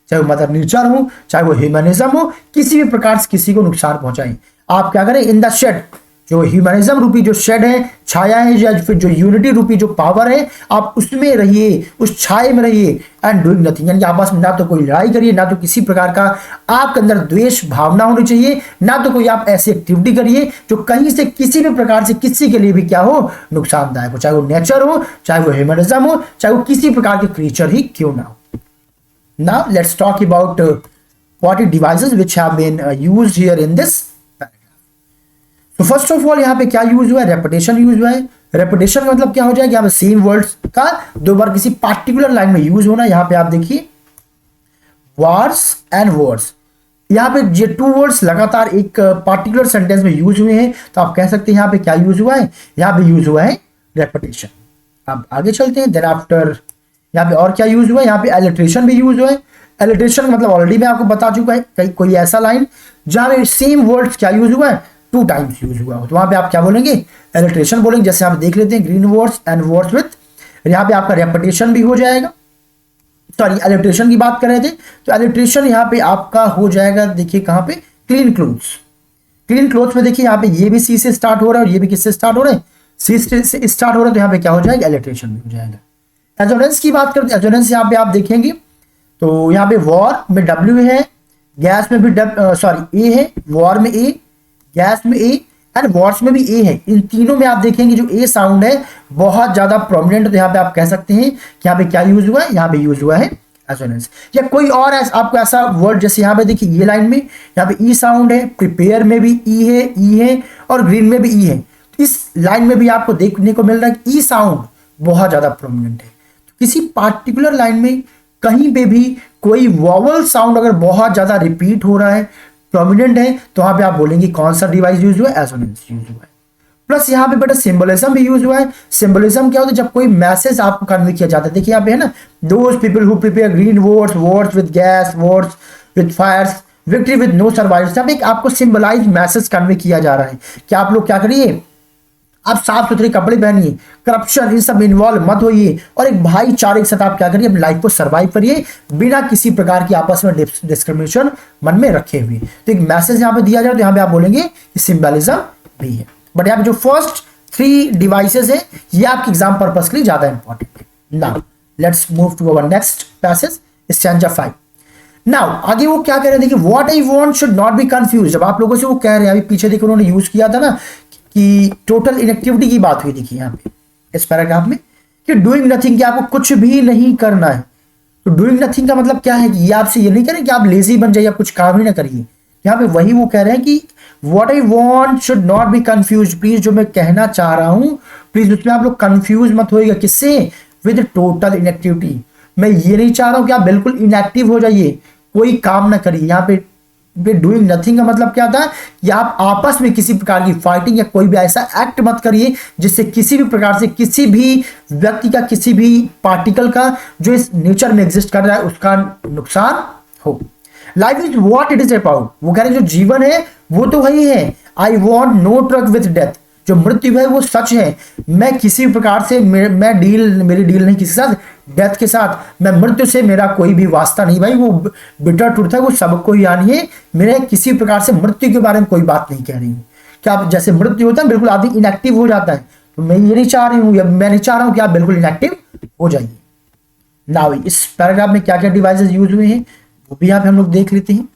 चाहे वो मदर नेचर हो, चाहे वो ह्यूमनिज्म हो, किसी भी प्रकार से किसी को नुकसान पहुंचाए। आप क्या करें, इन द शेड, जो ह्यूमनिज्म रूपी जो शेड है, छाया है, या फिर जो यूनिटी रूपी जो पावर है, आप उसमें रहिए, उस छाए में रहिए। एंड डूइंग नथिंग, यानी आपस में ना तो कोई लड़ाई करिए, ना तो किसी प्रकार का आपके अंदर द्वेष भावना होनी चाहिए, ना तो कोई आप ऐसी एक्टिविटी करिए जो कहीं से किसी भी प्रकार से किसी के लिए भी क्या हो, नुकसानदायक हो, चाहे वो नेचर हो, चाहे वो ह्यूमनिज्म हो, चाहे वो किसी प्रकार के क्रिएचर ही क्यों ना हो। Now let's talk about important devices which have been used here in this paragraph. तो फर्स्ट ऑफ ऑल यहाँ पे क्या यूज हुआ है, रेपिटेशन यूज हुआ है। रेपिटेशन का मतलब क्या हो जाएगा, यहाँ पे सेम वर्ड्स का दो बार किसी पार्टिकुलर लाइन में यूज होना। यहाँ पे आप देखिए वार्स एंड वर्ड्स, यहाँ पे ये टू वर्ड्स लगातार एक पार्टिकुलर सेंटेंस में यूज हुए हैं, तो आप कह सकते हैं यहाँ पे क्या यूज हुआ है, यहाँ पे यूज हुआ है रेपिटेशन। अब आगे चलते हैं। देन आफ्टर यहाँ पे और क्या यूज हुआ है, यहाँ पे एलिट्रेशन भी यूज हुआ है। एलिट्रेशन मतलब ऑलरेडी मैं आपको बता चुका है, कोई ऐसा लाइन जहां पे सेम वर्ड्स क्या यूज हुआ है, 2 टाइम्स यूज हुआ हो, तो वहां पे आप क्या बोलेंगे, एलिट्रेशन बोलेंगे। जैसे आप देख लेते हैं green words and words with, यहाँ पे आपका रेपिटेशन भी हो जाएगा। सॉरी, एलिट्रेशन की बात कर रहे थे, तो एलिट्रेशन यहाँ पे आपका हो जाएगा, देखिए कहाँ पे, क्लीन क्लोथ्स। क्लीन क्लोथ्स में देखिए यहाँ पे ये भी सी से स्टार्ट हो रहा है और ये भी किससे स्टार्ट हो रहा है, सी से स्टार्ट हो रहा है, तो यहाँ पे क्या हो जाएगा, एलिट्रेशन भी हो जाएगा। एजोनेंस की बात करते हैं। एजोनेंस यहाँ पे आप देखेंगे तो यहाँ पे वॉर में W है, गैस में भी ए है, वॉर में ए, गैस में ए एंड वॉर्स में भी ए है। इन तीनों में आप देखेंगे जो ए साउंड है बहुत ज्यादा प्रोमिनेंट, तो यहाँ पे आप कह सकते हैं कि यहाँ पे क्या यूज हुआ है, यहाँ पे यूज हुआ है एजोनेंस। या कोई और आपको ऐसा वर्ड, जैसे यहाँ पे देखिए ये लाइन में यहाँ पे ई साउंड है, प्रिपेयर में भी ई है और ग्रीन में भी ई है। इस लाइन में भी आपको देखने को मिल रहा है कि ई साउंड बहुत ज्यादा प्रोमिनेंट है। किसी पार्टिकुलर लाइन में कहीं पे भी कोई वॉवल साउंड अगर बहुत ज्यादा रिपीट हो रहा है, प्रोमिनेंट है, तो वहां पे आप बोलेंगे कौन सा डिवाइस यूज हुआ है, एजोनेंस यूज हुआ है। प्लस यहाँ पे बेटा सिंबलिज्म भी यूज हुआ है। सिंबलिज्म क्या होता है, जब कोई मैसेज आपको कन्वे किया जाता है, देखिए यहाँ पे है ना, those people who prepare green words, words with gas, words with fires, victory with no survivors, यहाँ पे एक आपको सिंबलाइज मैसेज कन्वे किया जा रहा है कि आप लोग क्या करिए, आप साफ सुथरे कपड़े पहनिए, करप्शन इन सब इन्वॉल्व मत होइए, और एक भाईचारे के साथ आप क्या करिए, अपनी लाइफ को सर्वाइव करिए बिना किसी प्रकार की आपस में डिस्क्रिमिनेशन मन में रखे हुए। तो एक मैसेज यहाँ पे दिया जाए, तो यहाँ पे आप बोलेंगे कि सिंबलिज्म भी है। बट यहाँ पे जो फर्स्ट 3 डिवाइसेस है ये आपके एग्जाम पर्पस के लिए ज्यादा इंपॉर्टेंट है। Now let's move to our next passage, stanza 5। Now आगे वो क्या कह रहे हैं, देखिए what I want should not be confuse. जब आप लोगों से वो कह रहे हैं, अभी पीछे देखो उन्होंने यूज किया था ना कि टोटल इनएक्टिविटी की बात हुई, देखिए यहाँ पे इस पैराग्राफ में कि डूइंग नथिंग, कि आपको कुछ भी नहीं करना है। तो डूइंग नथिंग का मतलब क्या है कि ये आपसे ये नहीं करें कि आप लेजी बन जाइए, आप कुछ काम ही ना करिए। यहाँ पे वही वो कह रहे हैं कि what I want should not be confuse, please जो मैं कहना चाह रहा हूं प्लीज उसमें आप लोग कंफ्यूज मत होइएगा। किससे, विद टोटल इनएक्टिविटी। मैं ये नहीं चाह रहा हूं कि आप बिल्कुल इनएक्टिव हो जाइए, कोई काम ना करिए। यहाँ पे डूइंग नथिंग का मतलब क्या था कि आप आपस में किसी प्रकार की फाइटिंग या कोई भी ऐसा एक्ट मत करिए जिससे किसी भी प्रकार से किसी भी व्यक्ति का, किसी भी पार्टिकल का जो इस नेचर में एग्जिस्ट कर रहा है उसका नुकसान हो। Life is what it is about, वो कह रहे हैं जो जीवन है वो तो वही है। I want no truck with death, जो मृत्यु है वो सच है। मैं किसी प्रकार से मेरी डील नहीं किसी साथ, डेथ के साथ। मैं मृत्यु से मेरा कोई भी वास्ता नहीं भाई, वो बिटर ट्रुथ है, वो सबको ही यानी है। मेरे किसी प्रकार से मृत्यु के बारे में कोई बात नहीं कह रही हूँ। क्या जैसे मृत्यु होता है बिल्कुल आदमी इनएक्टिव हो जाता है, तो मैं ये नहीं चाह रही हूँ, मैं नहीं चाह रहा हूँ कि आप बिल्कुल इनएक्टिव हो जाइए। नाउ इस पैराग्राफ में क्या क्या डिवाइसेस यूज हुए हैं वो भी यहाँ पे हम लोग देख लेते हैं।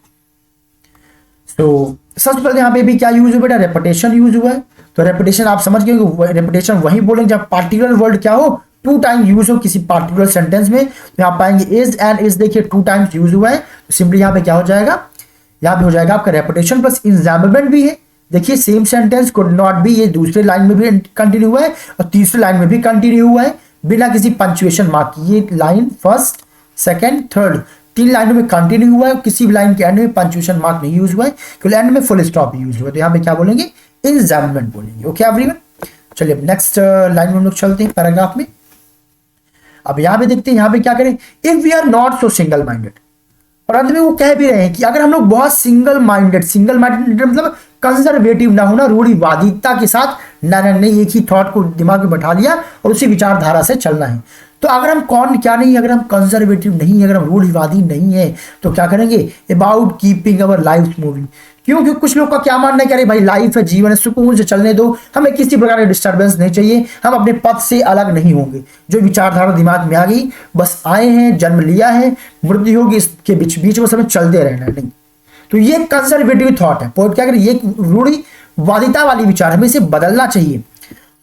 तो सबसे पहले यहाँ पे भी क्या यूज हुआ बेटा, रेपिटेशन यूज हुआ है। तो रेपिटेशन आप समझ गए, रेपिटेशन वही बोलेंगे जब पार्टिकुलर वर्ड क्या हो, 2 टाइम यूज हो किसी पार्टिकुलर सेंटेंस में। तो यहाँ पाएंगे इज एंड इज, देखिए 2 टाइम्स यूज हुआ है, तो सिंपली यहाँ पे क्या हो जाएगा, यहाँ पे हो जाएगा आपका रेपिटेशन प्लस इंजैम्बलमेंट भी है। देखिए same sentence could not be, ये दूसरे लाइन में भी कंटिन्यू हुआ है और तीसरे लाइन में भी कंटिन्यू हुआ है बिना किसी पंक्चुएशन मार्क। ये लाइन फर्स्ट, सेकेंड, थर्ड 3 लाइनों में कंटिन्यू हुआ है, किसी भी लाइन के एंड में पंक्चुएशन मार्क नहीं यूज हुआ है, क्योंकि एंड में फुल स्टॉप यूज हुआ है। तो यहाँ पे क्या बोलेंगे, इंजैम्बलमेंट बोलेंगे। ओके एवरीवन, चलिए नेक्स्ट लाइन में हम लोग चलते हैं पैराग्राफ में। अब यहाँ पे देखते हैं, यहाँ पे क्या करें, if we are not so single minded. और अंत में वो कह भी रहे हैं कि अगर हम लोग बहुत सिंगल माइंडेड मतलब कंजर्वेटिव ना होना, रूढ़िवादिता के साथ नहीं एक ही थॉट को दिमाग में बैठा लिया और उसी विचारधारा से चलना है। तो अगर हम क्या नहीं, अगर हम कंजर्वेटिव नहीं, अगर हम रूढ़िवादी नहीं है, तो क्या करेंगे, about keeping our life moving. क्योंकि कुछ लोग का क्या मानना है कि अरे भाई लाइफ है, जीवन है, सुकून से चलने दो, हमें किसी प्रकार की डिस्टर्बेंस नहीं चाहिए, हम अपने पथ से अलग नहीं होंगे। जो विचारधारा दिमाग में आ गई, बस आए हैं, जन्म लिया है, मृत्यु होगी, इसके बीच में हमें चलते रहना है, नहीं। तो ये कंजर्वेटिव थॉट है। पोइट क्या करे, ये रूढ़िवादिता वाली विचार, हमें इसे बदलना चाहिए।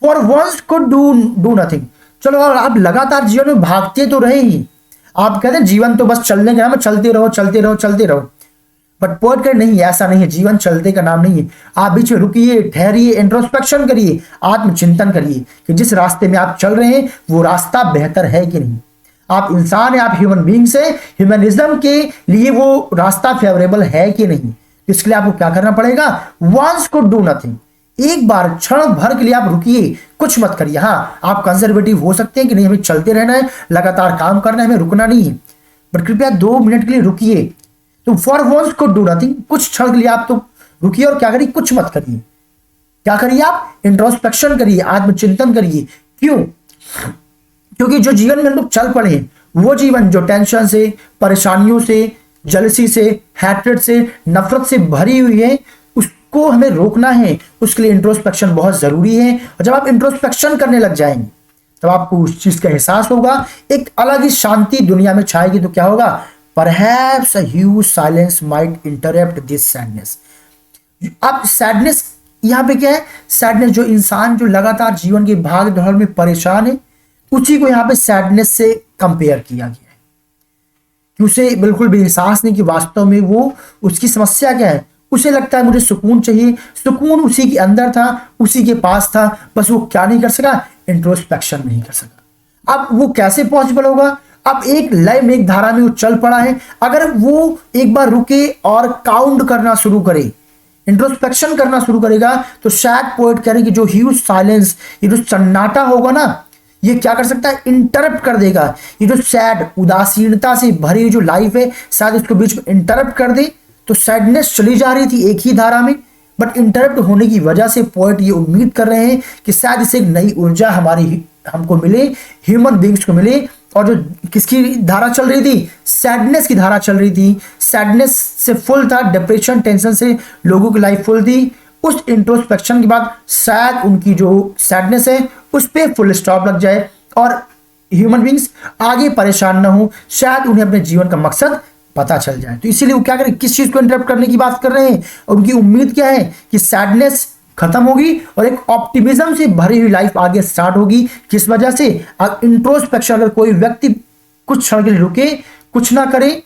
For once could do nothing, चलो और आप लगातार जीवन में भागते तो रहे ही, आप कहते हैं जीवन तो बस चलने का, चलते रहो चलते रहो चलते रहो, बट पोएट कहे नहीं, ऐसा नहीं है, जीवन चलते का नाम नहीं है। आप बीच में रुकिए, ठहरिए, इंट्रोस्पेक्शन करिए, आत्मचिंतन करिए कि जिस रास्ते में आप चल रहे हैं वो रास्ता बेहतर है कि नहीं। आप इंसान हैं, आप ह्यूमन बींग्स हैं, ह्यूमनिज्म के लिए वो रास्ता फेवरेबल है कि नहीं। इसके लिए आपको क्या करना पड़ेगा, वंस कुड डू नथिंग, एक बार क्षण भर के लिए आप रुकिए, कुछ मत करिए। हाँ, आप कंजर्वेटिव हो सकते हैं कि नहीं हमें चलते रहना है, लगातार काम करना है, हमें रुकना नहीं है, बट कृपया 2 मिनट के लिए रुकिए। तो for once could do nothing, कुछ क्षण के लिए आप तो रुकिए और क्या करिए, कुछ मत करिए। क्या करिए आप, इंट्रोस्पेक्शन करिए, आत्मचिंतन करिए। क्यों, क्योंकि जो जीवन में लोग चल पड़े हैं वो जीवन जो टेंशन से, परेशानियों से, जलसी से, हैट्रेड से, नफरत से भरी हुई है, उसको हमें रोकना है। उसके लिए इंट्रोस्पेक्शन बहुत जरूरी है। और जब आप इंट्रोस्पेक्शन करने लग जाएंगे तब आपको उस चीज का एहसास होगा, एक अलग ही शांति दुनिया में छाएगी। तो क्या होगा, perhaps a huge silence might interrupt this sadness. अब सैडनेस यहां पे क्या है, सैडनेस जो इंसान जो लगातार जीवन की भाग दौड़ में परेशान है, उसी को यहां पे सैडनेस से कंपेयर किया गया है कि उसे बिल्कुल भी एहसास नहीं कि वास्तव में वो उसकी समस्या क्या है। उसे लगता है मुझे सुकून चाहिए, सुकून उसी के अंदर था, उसी के पास था, बस वो क्या नहीं कर सका, इंट्रोस्पेक्शन नहीं कर सका। अब वो कैसे पॉसिबल होगा, अब एक लय में, एक धारा में वो चल पड़ा है। अगर वो एक बार रुके और काउंट करना शुरू करे, इंट्रोस्पेक्शन करना शुरू करेगा, तो शायद पोएट कह रहे कि जो ह्यूज साइलेंस, ये जो सन्नाटा होगा ना, ये क्या कर सकता है, इंटरप्ट कर देगा। ये जो सैड, उदासीनता से भरी हुई जो लाइफ है, शायद उसको बीच में इंटरप्ट कर दे। तो सैडनेस चली जा रही थी एक ही धारा में, बट इंटरप्ट होने की वजह से पोएट ये उम्मीद कर रहे हैं कि शायद इसे एक नई ऊर्जा हमको मिले, ह्यूमन बींग्स को मिले। और जो किसकी धारा चल रही थी, सैडनेस की धारा चल रही थी, सैडनेस से फुल था, डिप्रेशन, टेंशन से लोगों की लाइफ फुल थी। उस इंट्रोस्पेक्शन के बाद शायद उनकी जो सैडनेस है उस पर फुल स्टॉप लग जाए और ह्यूमन बींग्स आगे परेशान ना हो, शायद उन्हें अपने जीवन का मकसद पता चल जाए। तो इसीलिए वो क्या करें, किस चीज को इंटरप्ट करने की बात कर रहे हैं, और उनकी उम्मीद क्या है कि सैडनेस खत्म होगी और एक ऑप्टिमिज्म से भरी हुई लाइफ आगे स्टार्ट होगी। किस वजह से, इंट्रोस्पेक्शन, अगर कोई व्यक्ति कुछ क्षण के लिए रुके, कुछ ना करे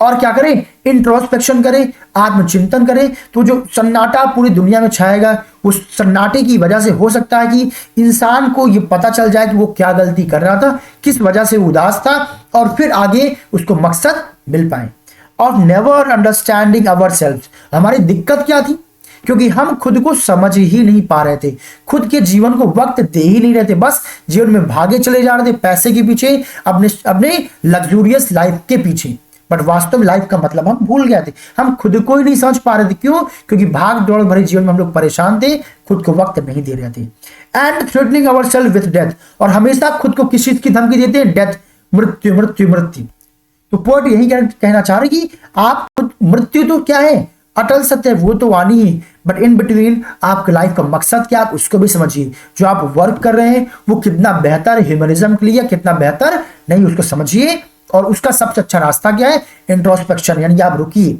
और क्या करे, इंट्रोस्पेक्शन करे, आत्मचिंतन करे, तो जो सन्नाटा पूरी दुनिया में छाएगा, उस सन्नाटे की वजह से हो सकता है कि इंसान को ये पता चल जाए कि वो क्या गलती कर रहा था, किस वजह से वो उदास था, और फिर आगे उसको मकसद मिल पाए। और नेवर अंडरस्टैंडिंग अवर सेल्फ, हमारी दिक्कत क्या थी, क्योंकि हम खुद को समझ ही नहीं पा रहे थे, खुद के जीवन को वक्त दे ही नहीं रहे थे, बस जीवन में भागे चले जा रहे थे पैसे के पीछे, अपने लग्जूरियस लाइफ के पीछे। बट वास्तव में लाइफ का मतलब हम भूल गए थे, हम खुद को ही नहीं समझ पा रहे थे। क्यों, क्योंकि भाग दौड़ भरे जीवन में हम लोग परेशान थे, खुद को वक्त नहीं दे रहे थे। And threatening our self with death, और हमेशा खुद को किस चीज की धमकी देते हैं, डेथ, मृत्यु मृत्यु मृत्यु। तो पोएट यही कहना चाह रहे कि आप मृत्यु तो क्या है, अटल सत्य है, वो तो आनी है, बट इन बिटवीन आपके लाइफ का मकसद क्या, आप उसको भी समझिए। जो आप वर्क कर रहे हैं वो कितना बेहतर है ह्यूमनिज्म के लिए, कितना बेहतर नहीं, उसको समझिए। और उसका सबसे अच्छा रास्ता क्या है, इंट्रोस्पेक्शन, यानी कि आप रुकिए,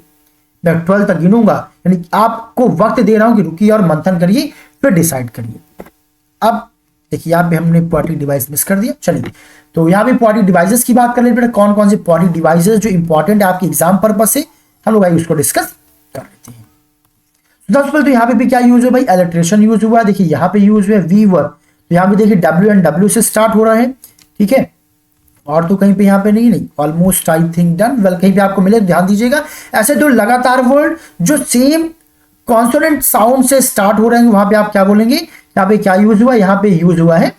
मैं 12 तक गिनूंगा, यानी आपको वक्त दे रहा हूं कि रुकिए और मंथन करिए, फिर डिसाइड करिए। अब देखिए यहाँ पे हमने पोएटिक डिवाइस मिस कर दिया। चलिए, तो यहाँ पे पोएटिक डिवाइसेस की बात कर लेते हैं, कौन कौन से पोएटिक डिवाइसेस जो इंपॉर्टेंट है आपके एग्जाम पर्पज से, हम लोग उसको डिस्कस कर लेते हैं। सबसे पहले तो यहाँ पे भी क्या यूज है भाई, एलिट्रेशन यूज हुआ है। देखिए यहाँ पे यूज हुआ है वीवर, तो यहाँ पे देखिए WNW से स्टार्ट हो रहा है, ठीक है, और तो कहीं पे यहाँ पे नहीं, almost I think done, well कहीं पे आपको मिले ध्यान दीजिएगा। ऐसे दो लगातार वर्ड जो सेम कॉन्सोनेंट साउंड से स्टार्ट हो रहे हैं, वहां पे आप क्या बोलेंगे, यहाँ पे क्या यूज हुआ, यहाँ पे यूज हुआ है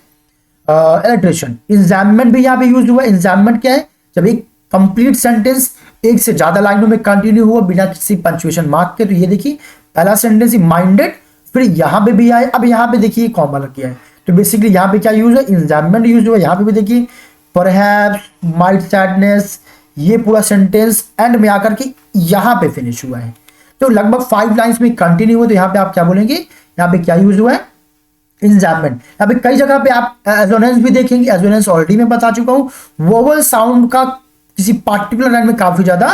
एलिट्रेशन। इंजैम्पमेंट भी यहाँ पे यूज हुआ है। इंजैम्पमेंट क्या है, जब एक कंप्लीट सेंटेंस एक से ज्यादा लाइनों में कंटिन्यू हुआ बिना किसी पंक्चुएशन मार्क के। तो ये देखिए पहला सेंटेंस माइंडेड, फिर यहाँ पे भी आए, अब यहाँ पे देखिए कॉमा लग गया है। तो बेसिकली यहाँ पे क्या यूज है, इंजैम्पमेंट यूज हुआ है। यहाँ पे भी देखिए परहैप्स, माइट, सैडनेस, ये पूरा सेंटेंस एंड में आकर के यहाँ पे फिनिश हुआ है। तो लगभग 5 लाइंस में कंटिन्यू हुआ। तो यहाँ पे आप क्या बोलेंगे, यहाँ पे क्या यूज हुआ है, इंजैम्पमेंट। यहाँ पे कई जगह पे आप एजोनेंस भी देखेंगे, एजोनेंस ऑलरेडी मैं बता चुका हूँ, वोवल साउंड का किसी पार्टिकुलर लाइन में काफी ज्यादा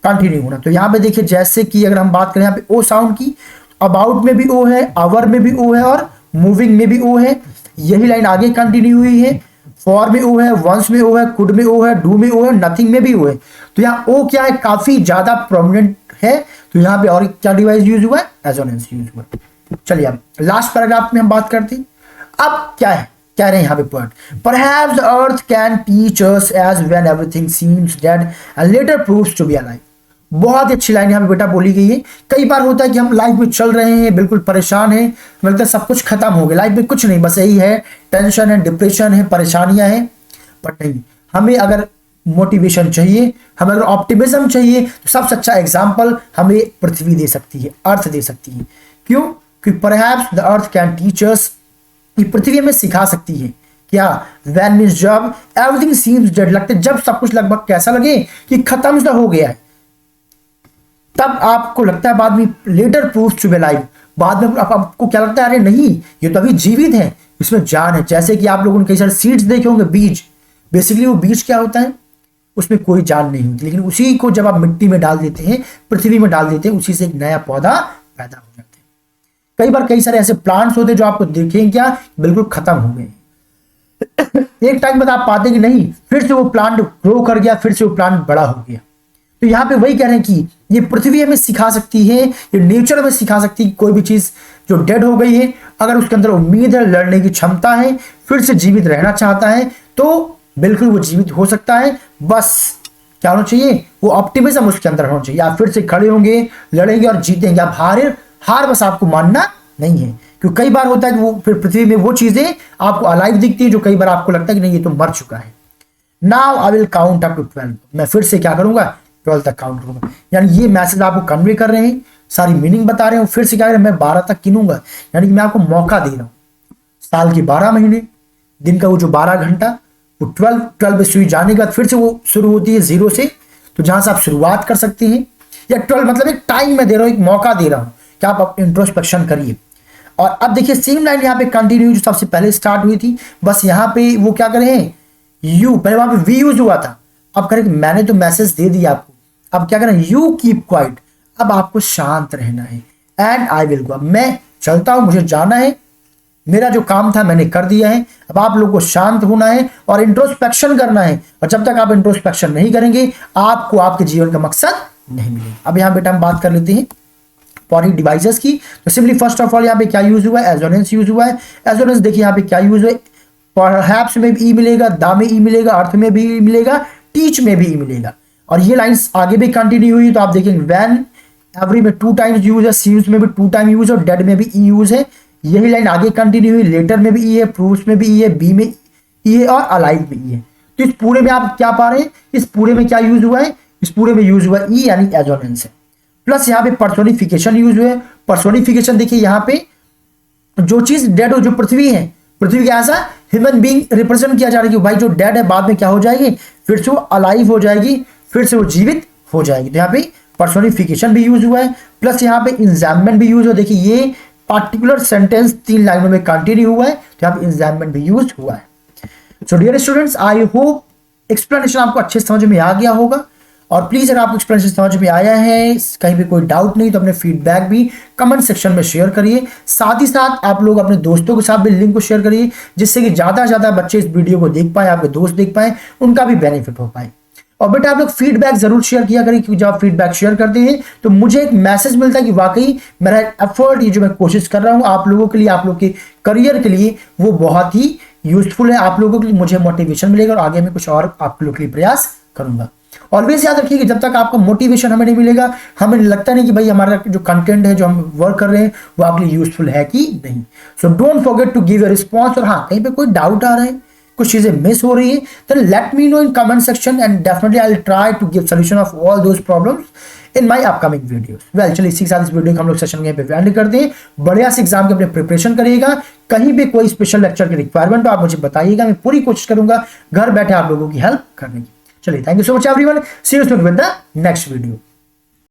कंटिन्यू होना। तो यहाँ पे देखिए जैसे कि अगर हम बात करें यहाँ पे ओ साउंड की, अबाउट में भी ओ है, आवर में भी ओ है और मूविंग में भी ओ है। यही लाइन आगे कंटिन्यू हुई है। फॉर में ओ है, वंस में ओ है, कुड में ओ है, डू में ओ है, नथिंग में भी ओ है। तो यहाँ ओ क्या है, काफी ज्यादा प्रोमिनेंट है। तो यहाँ पे और क्या डिवाइस यूज हुआ है, एजोनेंस यूज हुआ है। चलिए अब लास्ट पैराग्राफ में हम बात करते हैं। अब क्या है, कह रहे हैं यहाँ पे point, perhaps the earth can teach us as when everything seems dead and later proves to be alive. बहुत अच्छी लाइन यहाँ पे बेटा बोली गई है। कई बार होता है कि हम लाइफ में चल रहे हैं, बिल्कुल परेशान हैं, हमें लगता है सब कुछ खत्म हो गया, लाइफ में कुछ नहीं, बस यही है, टेंशन है, डिप्रेशन है, परेशानियां हैं। बट नहीं, हमें अगर मोटिवेशन चाहिए, हमें अगर ऑप्टिमिज्म चाहिए, तो सबसे अच्छा एग्जाम्पल हमें पृथ्वी दे सकती है, अर्थ दे सकती है। क्यों? क्योंकि perhaps the earth can teach अस, ये पृथ्वी हमें सिखा सकती है क्या, वैन मीन्स जब, एवरीथिंग सीम्स डेड, लगता है जब सब कुछ लगभग कैसा लगे कि खत्म सा हो गया है, तब आपको लगता है बाद में, later proves to be alive, बाद में आपको क्या लगता है, अरे नहीं ये तो अभी जीवित है, इसमें जान है। जैसे कि आप लोगों ने कई सारे सीड्स देखे होंगे, बीज, बेसिकली वो बीज क्या होता है, उसमें कोई जान नहीं होती, लेकिन उसी को जब आप मिट्टी में डाल देते हैं, पृथ्वी में डाल देते हैं, उसी से एक नया पौधा पैदा हो जाता है। कई बार कई सारे ऐसे प्लांट्स होते हैं जो आपको देखेंगे क्या, बिल्कुल खत्म हो गए, एक टाइम बाद आप पाते कि नहीं, फिर से वो प्लांट ग्रो कर गया, फिर से वो प्लांट बड़ा हो गया। तो यहाँ पे वही कह रहे हैं कि ये पृथ्वी हमें सिखा सकती है, ये नेचर हमें सिखा सकती है कि कोई भी चीज जो डेड हो गई है, अगर उसके अंदर उम्मीद है, लड़ने की क्षमता है, फिर से जीवित रहना चाहता है, तो बिल्कुल वो जीवित हो सकता है। बस क्या होना चाहिए, वो ऑप्टिमिज्म उसके अंदर होना चाहिए। आप फिर से खड़े होंगे, लड़ेंगे और जीतेंगे। आप हार बस आपको मानना नहीं है, क्योंकि कई बार होता है कि वो फिर पृथ्वी में वो चीजें आपको अलाइव दिखती है जो कई बार आपको लगता है कि नहीं ये तो मर चुका है। Now I will count up to 12, मैं फिर से क्या करूंगा, 12 तक काउंट करूंगा। यानी ये मैसेज आपको कन्वे कर रहे हैं, सारी मीनिंग बता रहे हैं। फिर से क्या करें, मैं 12 तक गिनूंगा, यानी कि मैं आपको मौका दे रहा हूं। साल के 12 महीने, दिन का वो जो 12 घंटा, वो 12 पे सुई जाने के बाद फिर से वो शुरू होती है 0 से। तो जहां से आप शुरुआत कर सकते हैं, या 12 मतलब एक टाइम में दे रहा हूं, एक मौका दे रहा हूं कि आप इंट्रोस्पेक्शन करिए। और अब देखिए सेम लाइन यहाँ पे कंटिन्यू जो सबसे पहले स्टार्ट हुई थी, बस यहाँ पे वो क्या कर रहे हैं, यू, पहले वहां पे वी यूज हुआ था, अब करें मैंने तो मैसेज दे दिया आपको, अब क्या करें, यू कीप क्वाइट, अब आपको शांत रहना है। एंड आई विल गो, मैं चलता हूं, मुझे जाना है, मेरा जो काम था मैंने कर दिया है, अब आप लोगों को शांत होना है और इंट्रोस्पेक्शन करना है। और जब तक आप इंट्रोस्पेक्शन नहीं करेंगे, आपको आपके जीवन का मकसद नहीं मिलेगा। अब यहां बेटा हम बात कर लेते हैं पॉरी डिवाइसेस की। तो सिंपली फर्स्ट ऑफ ऑल यहाँ पे क्या यूज हुआ है, एजोनेंस यूज हुआ है। एजोनेंस देखिए यहाँ पे क्या यूज हुआ है, परहैप्स में भी ई मिलेगा, दा में ई मिलेगा, अर्थ में भी ई मिलेगा, टीच में भी ई मिलेगा। और ये लाइंस आगे भी कंटिन्यू हुई, तो आप देखेंगे व्हेन, एवरी में 2 टाइम्स यूज है, सीम्स में भी 2 टाइम यूज है, और डेड में भी ई यूज है। यही लाइन आगे कंटिन्यू हुई, लेटर में भी ई है, प्रूफ्स में भी ई है, बी में ई है, और अलाइव में ई है। तो इस पूरे में आप क्या पा रहे हैं, इस पूरे में क्या यूज हुआ है, इस पूरे में यूज हुआ ई यानी एजोनेंस है। प्लस यहाँ पे पर्सोनिफिकेशन यूज हुआ है। पर्सोनिफिकेशन देखिए यहाँ पे जो चीज डेड हो, जो पृथ्वी है, पृथ्वी का ऐसा ह्यूमन बीइंग रिप्रेजेंट किया जा रहा है कि भाई जो डेड है बाद में क्या हो जाएगी, फिर से वो अलाइव हो जाएगी, फिर से वो जीवित हो जाएगी। तो यहाँ पे पर्सोनिफिकेशन भी यूज हुआ है। प्लस यहाँ पे इंजाममेंट भी यूज हुआ। देखिए ये पार्टिकुलर सेंटेंस 3 लाइनों में कंटिन्यू हुआ है, तो यहाँ पे इंजाममेंट भी यूज हुआ है। So dear students, I hope explanation आपको अच्छे समझ में आ गया होगा। और प्लीज अगर आपको एक्सप्लेनेशन समझ में आया है, कहीं भी कोई डाउट नहीं, तो अपने फीडबैक भी कमेंट सेक्शन में शेयर करिए। साथ ही साथ आप लोग अपने दोस्तों के साथ भी लिंक को शेयर करिए, जिससे कि ज्यादा से ज्यादा बच्चे इस वीडियो को देख पाए, आपके दोस्त देख पाए, उनका भी बेनिफिट हो पाए। और बेटा आप लोग फीडबैक जरूर शेयर किया करें, क्योंकि जब आप फीडबैक शेयर करते हैं तो मुझे एक मैसेज मिलता है कि वाकई मेरा एफर्ट, ये जो मैं कोशिश कर रहा हूं आप लोगों के लिए, आप लोग के करियर के लिए, वो बहुत ही यूजफुल है। आप लोगों के लिए मुझे मोटिवेशन मिलेगा और आगे मैं कुछ और आप लोगों के लिए प्रयास करूंगा। ऑलवेज याद रखिए कि जब तक आपका मोटिवेशन हमें नहीं मिलेगा, हमें लगता नहीं कि भाई हमारा जो कंटेंट है, जो हम वर्क कर रहे हैं, वो आपके लिए यूजफुल है कि नहीं। So don't forget to give a response. और हाँ, कहीं पे कोई डाउट आ रहा है, कुछ चीजें मिस हो रही है, तो let me know in comment section and definitely I will try to give solution of all those problems in my upcoming videos. Well चलिए इसी के साथ इस वीडियो को हम लोग सेशन यहीं पे एंड करते हैं। बढ़िया से एग्जाम के अपने प्रिपरेशन करिएगा। कहीं भी कोई स्पेशल लेक्चर की रिक्वायरमेंट हो आप मुझे बताइएगा, मैं पूरी कोशिश करूंगा घर बैठे आप लोगों की हेल्प करने की। चलिए, thank you so much everyone, see you soon with the next video.